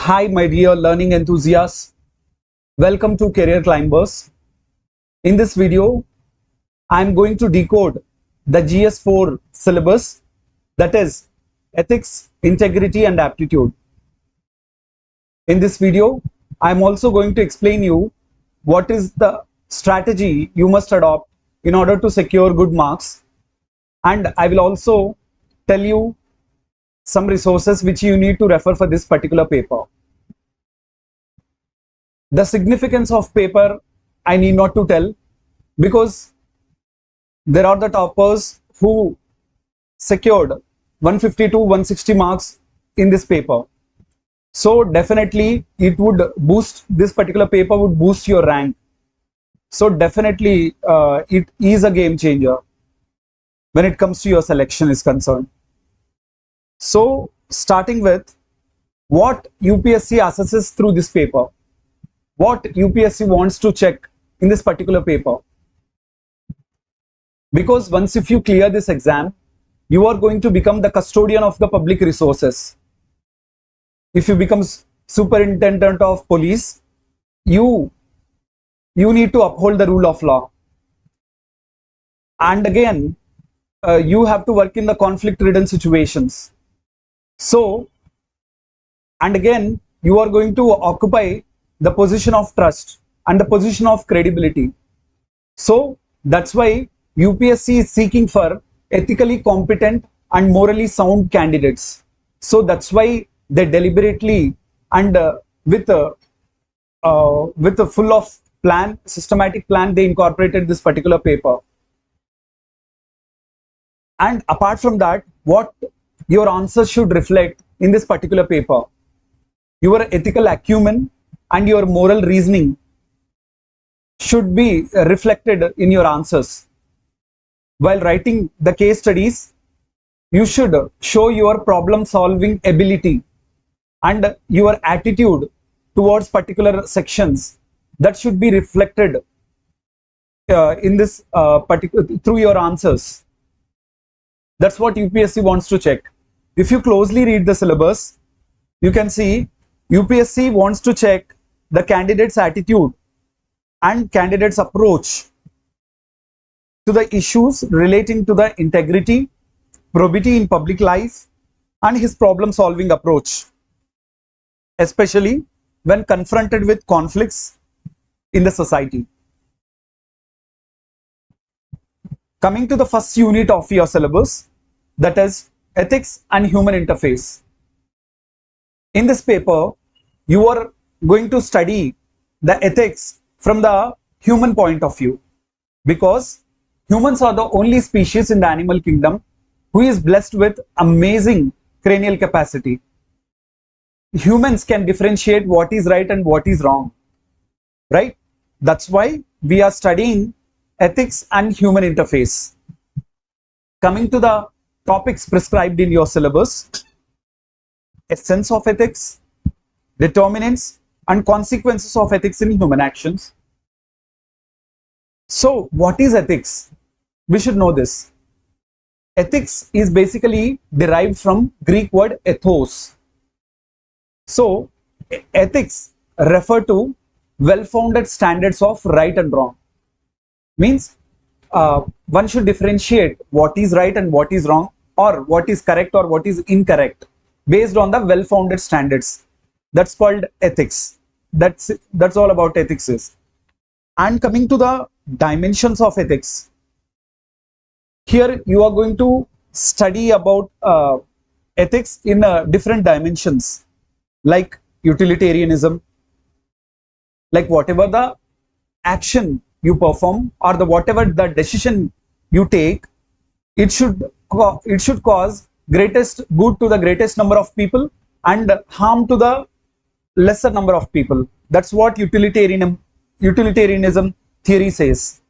Hi, my dear learning enthusiasts. Welcome to Career Climbers. In this video, I'm going to decode the GS4 syllabus, that is Ethics, Integrity and Aptitude. In this video, I'm also going to explain you what is the strategy you must adopt in order to secure good marks, and I will also tell you some resources which you need to refer for this particular paper. The significance of paper I need not to tell, because there are the toppers who secured 150 to 160 marks in this paper. So definitely it would boost, this particular paper would boost your rank. So definitely it is a game changer when it comes to your selection is concerned. So starting with what UPSC assesses through this paper, what UPSC wants to check in this particular paper. Because once if you clear this exam, you are going to become the custodian of the public resources. If you become superintendent of police, you need to uphold the rule of law. And again, you have to work in the conflict-ridden situations. So, and again, you are going to occupy the position of trust and the position of credibility. So that's why UPSC is seeking for ethically competent and morally sound candidates. So that's why they deliberately and with a full of plan, systematic plan, they incorporated this particular paper. And apart from that, what your answers should reflect in this particular paper, your ethical acumen and your moral reasoning should be reflected in your answers. While writing the case studies, you should show your problem solving ability and your attitude towards particular sections that should be reflected in this particular through your answers. That's what UPSC wants to check. If you closely read the syllabus, you can see UPSC wants to check the candidate's attitude and candidate's approach to the issues relating to the integrity, probity in public life, and his problem solving approach, especially when confronted with conflicts in the society. Coming to the first unit of your syllabus, that is Ethics and Human Interface. In this paper, you are going to study the ethics from the human point of view, because humans are the only species in the animal kingdom who is blessed with amazing cranial capacity. Humans can differentiate what is right and what is wrong, right? That's why we are studying ethics and human interface. Coming to the topics prescribed in your syllabus: essence of ethics, determinants and consequences of ethics in human actions. So what is ethics? We should know this. Ethics is basically derived from Greek word ethos. So ethics refer to well-founded standards of right and wrong. Means one should differentiate what is right and what is wrong, or what is correct or what is incorrect, based on the well-founded standards. That's called ethics. That's all about ethics is. And coming to the dimensions of ethics, here you are going to study about ethics in different dimensions, like utilitarianism, like whatever the action you perform or the whatever the decision you take, it should cause greatest good to the greatest number of people and harm to the lesser number of people. That's what utilitarianism theory says.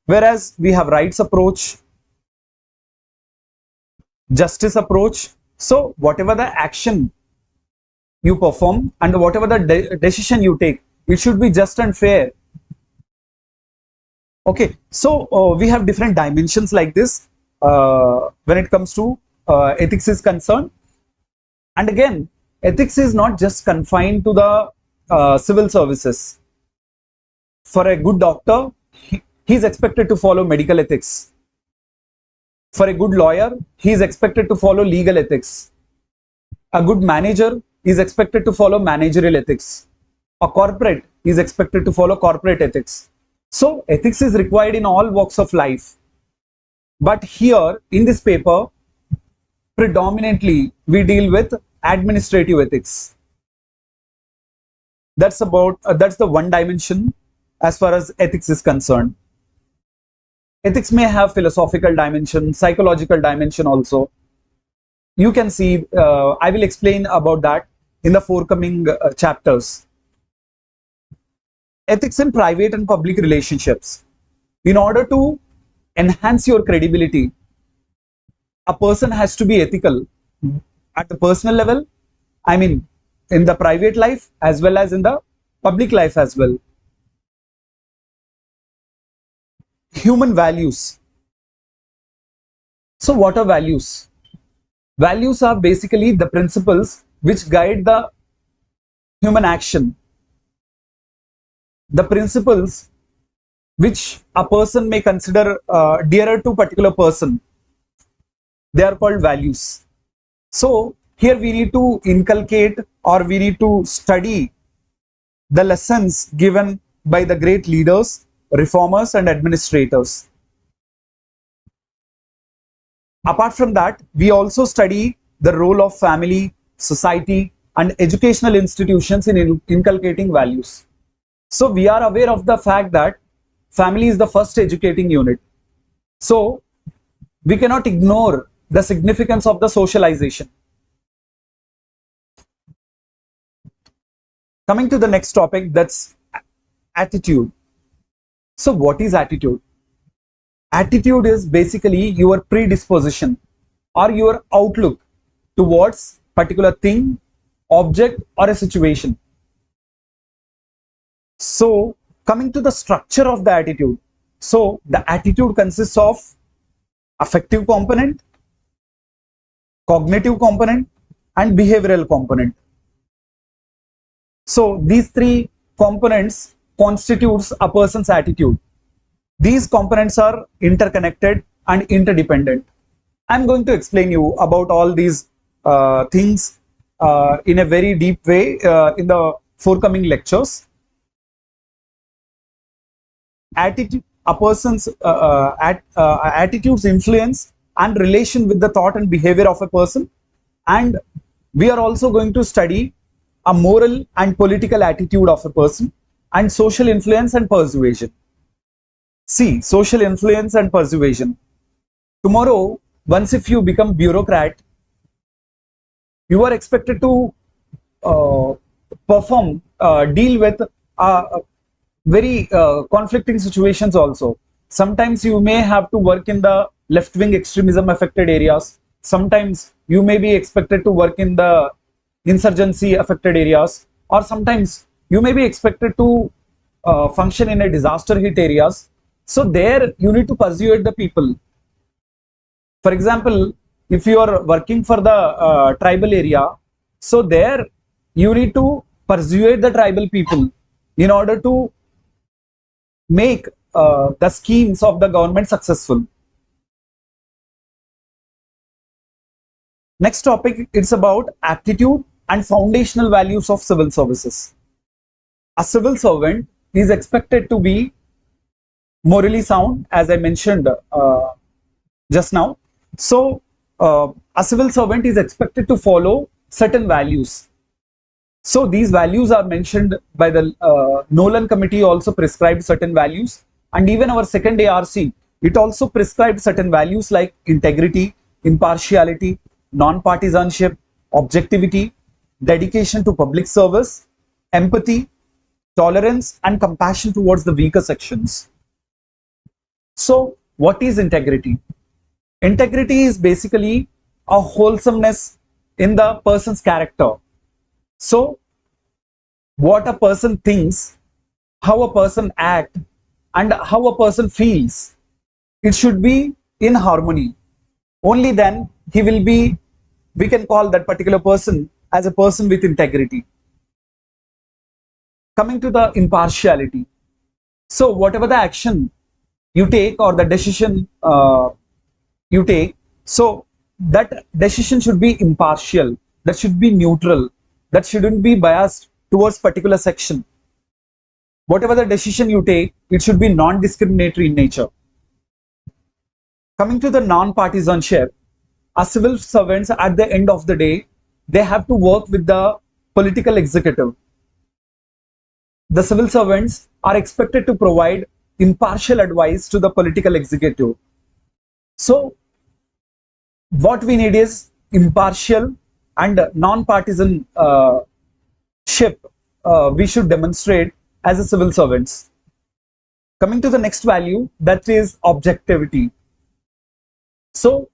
Whereas we have rights approach, justice approach. So whatever the action you perform and whatever the decision you take, it should be just and fair. Okay, so we have different dimensions like this when it comes to ethics is concerned. And again, ethics is not just confined to the civil services. For a good doctor, he is expected to follow medical ethics. For a good lawyer, he is expected to follow legal ethics. A good manager is expected to follow managerial ethics. A corporate is expected to follow corporate ethics. So ethics is required in all walks of life. But here in this paper, predominantly we deal with administrative ethics. That's the one dimension as far as ethics is concerned. Ethics may have philosophical dimension, psychological dimension also. You can see, I will explain about that in the forthcoming chapters. Ethics in private and public relationships. In order to enhance your credibility, a person has to be ethical at the personal level, I mean, in the private life as well as in the public life as well. Human values. So what are values? Values are basically the principles which guide the human action. The principles which a person may consider dearer to particular person. They are called values. So here we need to inculcate, or we need to study the lessons given by the great leaders, reformers and administrators. Apart from that, we also study the role of family, society and educational institutions in inculcating values. So we are aware of the fact that family is the first educating unit. So we cannot ignore the significance of the socialization. Coming to the next topic, that's attitude. So what is attitude? Attitude is basically your predisposition or your outlook towards particular thing, object or a situation. So coming to the structure of the attitude. So the attitude consists of affective component, cognitive component and behavioral component. So these three components constitutes a person's attitude. These components are interconnected and interdependent. I'm going to explain you about all these things in a very deep way in the forthcoming lectures. Attitude, a person's attitudes influence and relation with the thought and behavior of a person, and we are also going to study a moral and political attitude of a person, and social influence and persuasion. See, social influence and persuasion. Tomorrow, once if you become bureaucrat, you are expected to deal with very conflicting situations also. Sometimes you may have to work in the left-wing extremism affected areas. Sometimes you may be expected to work in the insurgency affected areas, or sometimes you may be expected to function in a disaster hit areas. So there you need to persuade the people. For example, if you are working for the tribal area, so there you need to persuade the tribal people in order to make the schemes of the government successful. Next topic, it's about aptitude and foundational values of civil services. A civil servant is expected to be morally sound, as I mentioned just now. So a civil servant is expected to follow certain values. So these values are mentioned by the Nolan committee, also prescribed certain values, and even our second ARC, it also prescribed certain values like integrity, impartiality, non-partisanship, objectivity, dedication to public service, empathy, tolerance and compassion towards the weaker sections. So what is integrity? Integrity is basically a wholesomeness in the person's character. So what a person thinks, how a person acts and how a person feels, it should be in harmony. Only then he will be, we can call that particular person as a person with integrity. Coming to the impartiality. So whatever the action you take or the decision you take, so that decision should be impartial, that should be neutral, that shouldn't be biased towards particular section. Whatever the decision you take, it should be non-discriminatory in nature. Coming to the non-partisanship, as civil servants at the end of the day, they have to work with the political executive. The civil servants are expected to provide impartial advice to the political executive. So what we need is impartial and non-partisan ship we should demonstrate as a civil servants. Coming to the next value, that is objectivity. So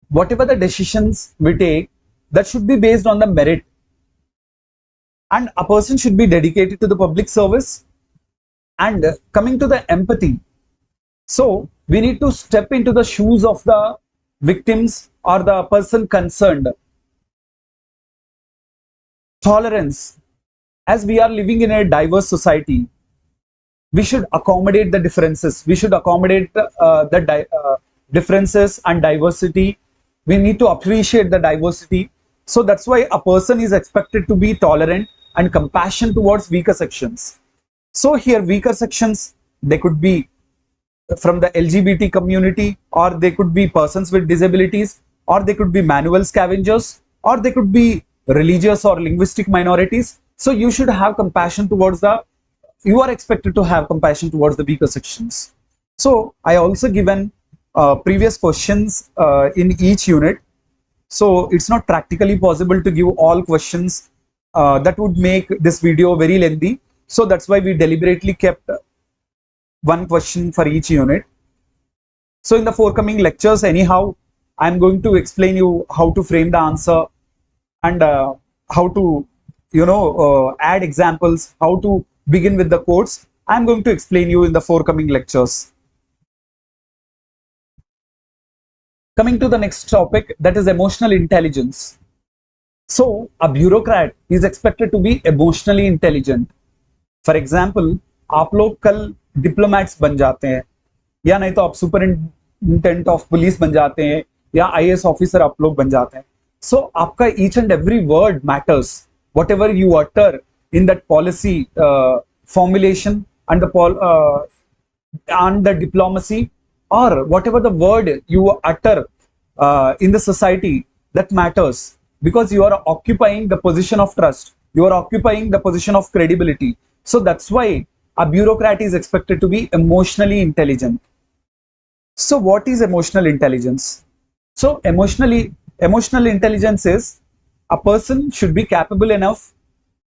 whatever the decisions we take, that should be based on the merit, and a person should be dedicated to the public service. And coming to the empathy, so we need to step into the shoes of the victims or the person concerned. Tolerance, as we are living in a diverse society, we should accommodate the differences, we should accommodate differences and diversity. We need to appreciate the diversity. So that's why a person is expected to be tolerant and compassion towards weaker sections. So here weaker sections, they could be from the LGBT community, or they could be persons with disabilities, or they could be manual scavengers, or they could be religious or linguistic minorities. So you should have compassion towards you are expected to have compassion towards the weaker sections. So I also given previous questions in each unit. So it's not practically possible to give all questions. That would make this video very lengthy. So that's why we deliberately kept one question for each unit. So in the forthcoming lectures, anyhow, I'm going to explain you how to frame the answer, and how to, add examples, how to begin with the quotes. I'm going to explain you in the forthcoming lectures. Coming to the next topic, that is emotional intelligence. So a bureaucrat is expected to be emotionally intelligent. For example, आप लोग कल diplomats बन जाते हैं, या नहीं तो आप सुपरिंटेंडेंट ऑफ पुलिस बन जाते हैं, या आईएएस ऑफिसर आप लोग बन जाते हैं. सो आपका each and every word matters. Whatever you utter in that policy formulation and the diplomacy, or whatever the word you utter in the society, that matters, because you are occupying the position of trust, you are occupying the position of credibility. So that's why a bureaucrat is expected to be emotionally intelligent. So what is emotional intelligence? So emotional intelligence is a person should be capable enough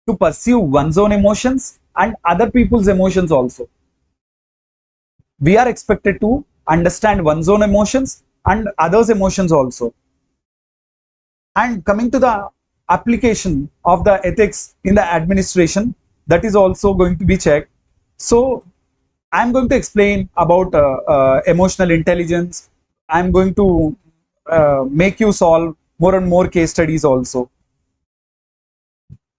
to pursue one's own emotions and other people's emotions also. We are expected to understand one's own emotions and others' emotions also. And coming to the application of the ethics in the administration, that is also going to be checked. So I'm going to explain about emotional intelligence. I'm going to make you solve more and more case studies also.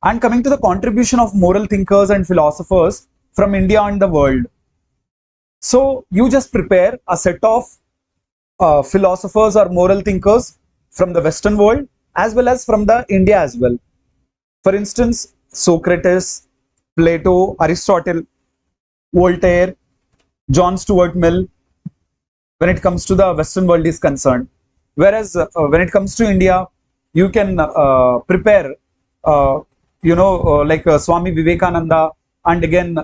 And coming to the contribution of moral thinkers and philosophers from India and the world. So you just prepare a set of philosophers or moral thinkers from the Western world as well as from the India as well. For instance, Socrates, Plato, Aristotle, Voltaire, John Stuart Mill, when it comes to the Western world is concerned. Whereas when it comes to India, you can prepare, like Swami Vivekananda and again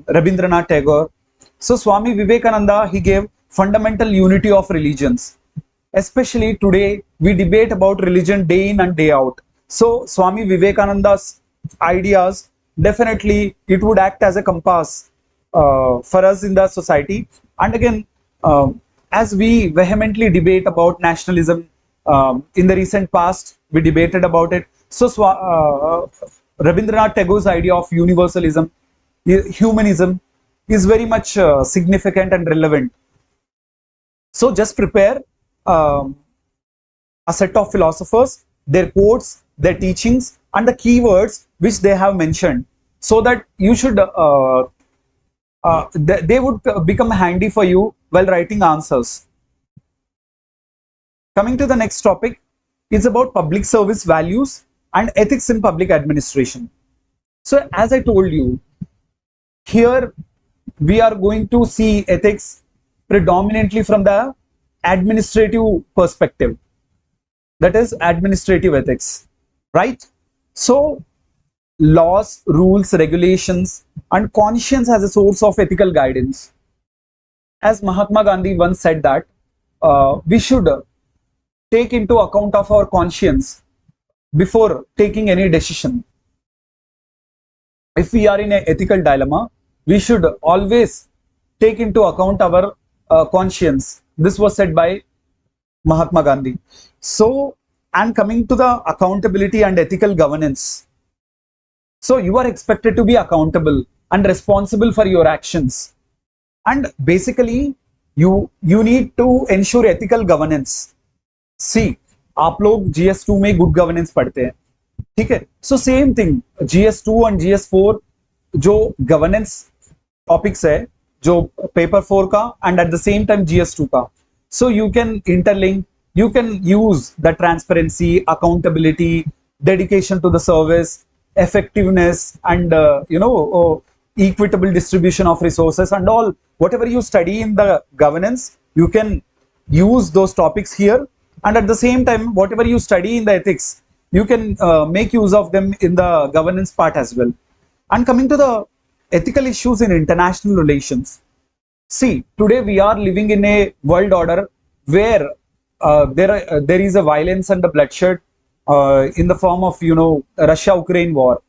Rabindranath Tagore. So Swami Vivekananda, he gave fundamental unity of religions. Especially today, we debate about religion day in and day out. So Swami Vivekananda's ideas, definitely it would act as a compass for us in the society. And again, as we vehemently debate about nationalism in the recent past, we debated about it. So Rabindranath Tagore's idea of universalism, humanism, is very much significant and relevant. So just prepare a set of philosophers, their quotes, their teachings and the keywords which they have mentioned, so that you should they would become handy for you while writing answers. Coming to the next topic is about public service values and ethics in public administration. So as I told you, here we are going to see ethics predominantly from the administrative perspective, that is administrative ethics, right? So laws, rules, regulations, and conscience as a source of ethical guidance. As Mahatma Gandhi once said that we should take into account of our conscience before taking any decision. If we are in an ethical dilemma, we should always take into account our conscience. This was said by Mahatma Gandhi. So, and coming to the accountability and ethical governance. So you are expected to be accountable and responsible for your actions. And basically, you need to ensure ethical governance. See, आप लोग GS2 में good governance पढ़ते हैं, ठीक है? So same thing GS2 and GS4 जो governance topics है, जो पेपर 4 का and at the same time GS2 का, so you can interlink, you can use the transparency, accountability, dedication to the service, effectiveness, and equitable distribution of resources and all. Whatever you study in the governance, you can use those topics here, and at the same time whatever you study in the ethics, you can make use of them in the governance part as well. And coming to the ethical issues in international relations, see, today we are living in a world order where there is a violence and the bloodshed in the form of Russia-Ukraine war.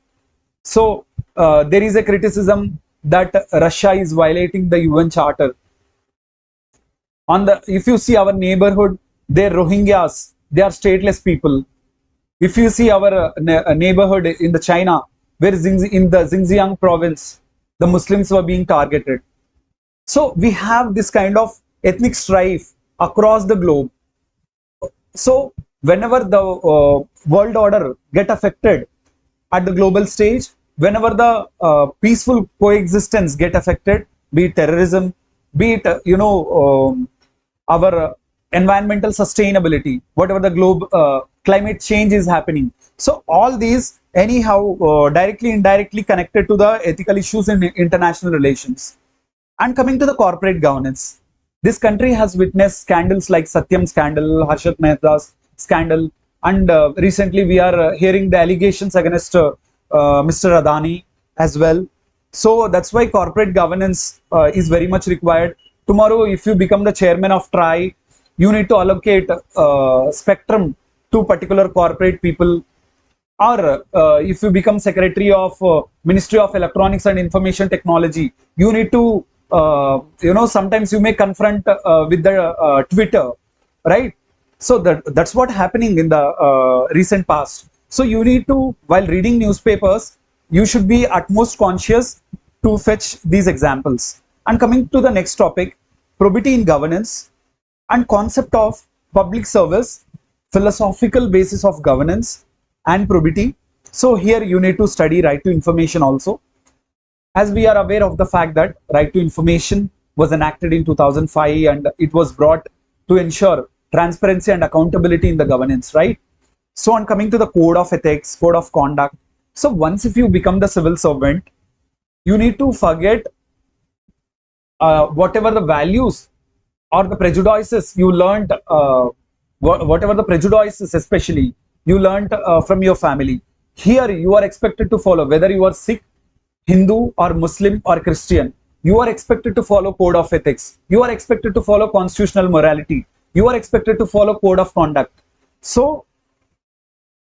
So there is a criticism that Russia is violating the UN Charter. If you see our neighborhood, they're Rohingyas, they are stateless people. If you see our neighborhood in the China, where in the Xinjiang province, the Muslims were being targeted. So we have this kind of ethnic strife across the globe. So whenever the world order get affected at the global stage, whenever the peaceful coexistence get affected, be it terrorism, be it our environmental sustainability, whatever the globe climate change is happening, so all these anyhow directly indirectly connected to the ethical issues in international relations. And coming to the corporate governance, this country has witnessed scandals like Satyam scandal, Harshad Mehta's scandal, and recently we are hearing the allegations against Mr. Adani as well. So that's why corporate governance is very much required. Tomorrow, if you become the chairman of TRI, you need to allocate spectrum to particular corporate people. Or if you become secretary of Ministry of Electronics and Information Technology, you need to sometimes you may confront with the Twitter, right? So that's what happening in the recent past. So you need to, while reading newspapers, you should be utmost conscious to fetch these examples. And coming to the next topic, probity in governance and concept of public service, philosophical basis of governance and probity. So here you need to study right to information also. As we are aware of the fact that right to information was enacted in 2005 and it was brought to ensure transparency and accountability in the governance, right? So on coming to the code of ethics, code of conduct. So once if you become the civil servant, you need to forget whatever the values or the prejudices you learned, whatever the prejudices especially you learned from your family. Here you are expected to follow, whether you are Sikh, Hindu or Muslim or Christian, you are expected to follow code of ethics. You are expected to follow constitutional morality. You are expected to follow code of conduct. So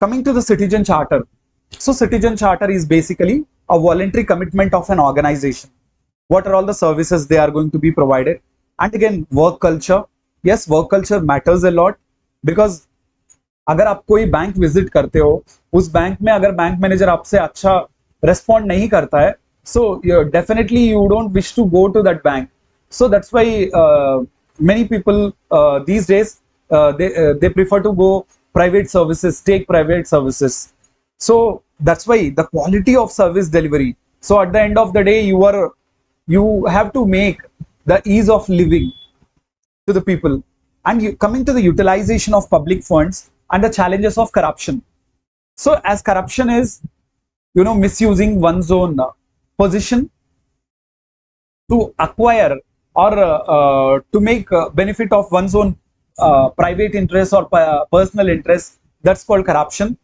coming to the citizen charter. So citizen charter is basically a voluntary commitment of an organization. What are all the services they are going to be provided? And again, work culture. Yes, work culture matters a lot, because अगर आप कोई bank visit करते हो, उस bank में अगर bank manager आपसे अच्छा रेस्पॉन्ड नहीं करता है, so definitely you don't wish to go to that bank. So that's why many people these days they prefer to go private services, take private services. So that's why the quality of service delivery. So at the end of the day, you have to make the ease of living to the people. And coming to the utilization of public funds and the challenges of corruption. So as corruption is, misusing one's own position to acquire or to make benefit of one's own private interest or personal interest, that's called corruption.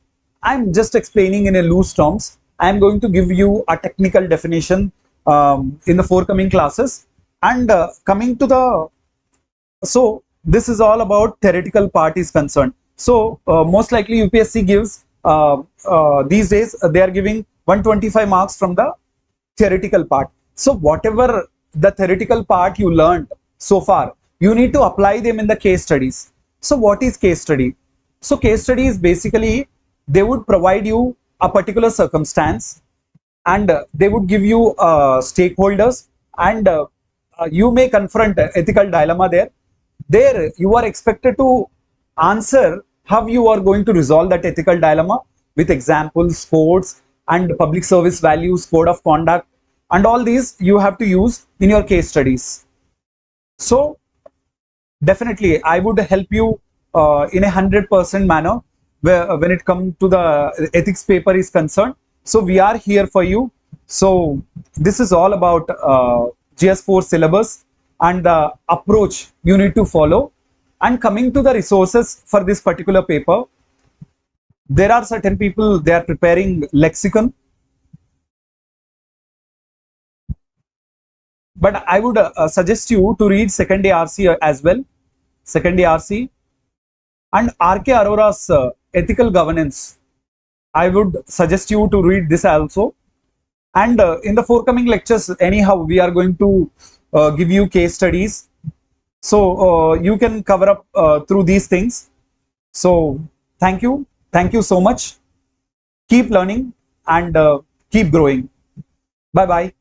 I'm just explaining in a loose terms. I'm going to give you a technical definition in the forthcoming classes. And coming to the, so this is all about theoretical part is concerned. So most likely UPSC gives these days they are giving 125 marks from the theoretical part. So whatever the theoretical part you learned so far, you need to apply them in the case studies. So what is case study? So case study is basically, they would provide you a particular circumstance, and they would give you stakeholders, and you may confront ethical dilemma there. There you are expected to answer how you are going to resolve that ethical dilemma with examples, sports, and public service values, code of conduct, and all these you have to use in your case studies. So definitely I would help you in a 100% manner when it comes to the ethics paper is concerned. So we are here for you. So this is all about GS4 syllabus and the approach you need to follow. And coming to the resources for this particular paper, there are certain people, they are preparing lexicon, but I would suggest you to read second day RC as well, second day RC, and RK Arora's ethical governance. I would suggest you to read this also. And in the forthcoming lectures, anyhow, we are going to give you case studies. So you can cover up through these things. So thank you. Thank you so much. Keep learning and keep growing. Bye bye.